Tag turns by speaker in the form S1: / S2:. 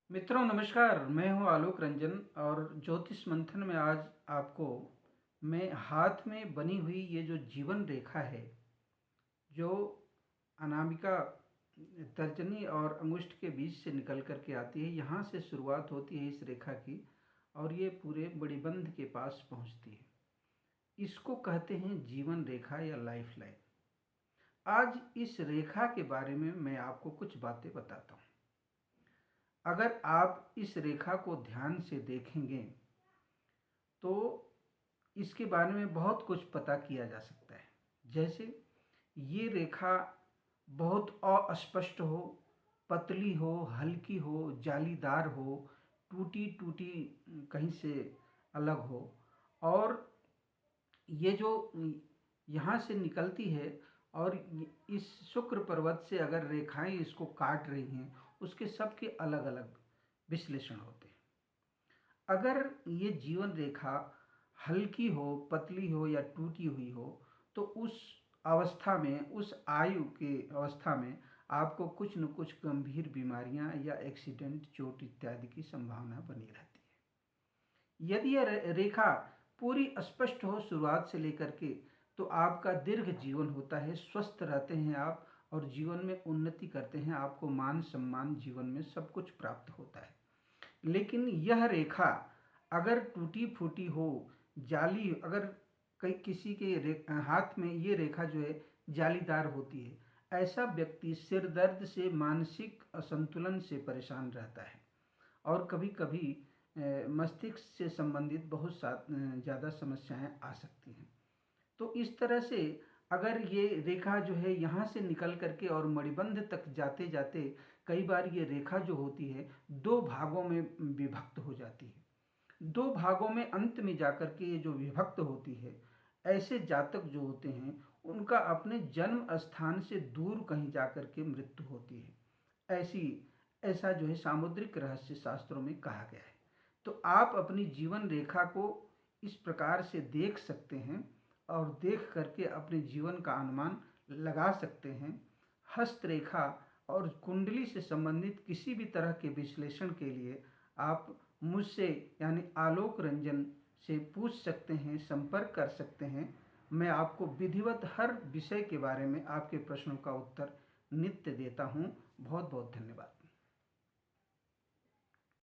S1: मित्रों नमस्कार, मैं हूँ आलोक रंजन और ज्योतिष मंथन में आज आपको मैं हाथ में बनी हुई ये जो जीवन रेखा है, जो अनामिका तर्जनी और अंगुष्ठ के बीच से निकल कर के आती है, यहाँ से शुरुआत होती है इस रेखा की और ये पूरे मणिबंध के पास पहुँचती है। इसको कहते हैं जीवन रेखा या लाइफ लाइन। आज इस रेखा के बारे में मैं आपको कुछ बातें बताता हूँ। अगर आप इस रेखा को ध्यान से देखेंगे तो इसके बारे में बहुत कुछ पता किया जा सकता है। जैसे ये रेखा बहुत अस्पष्ट हो, पतली हो, हल्की हो, जालीदार हो, टूटी टूटी कहीं से अलग हो और ये जो यहाँ से निकलती है और इस शुक्र पर्वत से अगर रेखाएं इसको काट रही हैं, उसके सबके अलग अलग विश्लेषण होते हैं। अगर ये जीवन रेखा हल्की हो, पतली हो या टूटी हुई हो तो उस अवस्था में, उस आयु के अवस्था में आपको कुछ न कुछ गंभीर बीमारियां या एक्सीडेंट, चोट इत्यादि की संभावना बनी रहती है। यदि यह रेखा पूरी स्पष्ट हो शुरुआत से लेकर के तो आपका दीर्घ जीवन होता है, स्वस्थ रहते हैं आप और जीवन में उन्नति करते हैं, आपको मान सम्मान जीवन में सब कुछ प्राप्त होता है। लेकिन यह रेखा अगर टूटी फूटी हो, जाली, अगर कई किसी के हाथ में ये रेखा जो है जालीदार होती है, ऐसा व्यक्ति सिर दर्द से, मानसिक असंतुलन से परेशान रहता है और कभी कभी मस्तिष्क से संबंधित बहुत ज़्यादा समस्याएं आ सकती हैं। तो इस तरह से अगर ये रेखा जो है यहाँ से निकल करके और मणिबंध तक जाते जाते कई बार ये रेखा जो होती है दो भागों में विभक्त हो जाती है। दो भागों में अंत में जाकर के ये जो विभक्त होती है, ऐसे जातक जो होते हैं उनका अपने जन्म स्थान से दूर कहीं जाकर के मृत्यु होती है। ऐसी ऐसा जो है सामुद्रिक रहस्य शास्त्रों में कहा गया है। तो आप अपनी जीवन रेखा को इस प्रकार से देख सकते हैं और देख करके अपने जीवन का अनुमान लगा सकते हैं। हस्तरेखा और कुंडली से संबंधित किसी भी तरह के विश्लेषण के लिए आप मुझसे यानी आलोक रंजन से पूछ सकते हैं, संपर्क कर सकते हैं। मैं आपको विधिवत हर विषय के बारे में आपके प्रश्नों का उत्तर नित्य देता हूँ। बहुत बहुत धन्यवाद।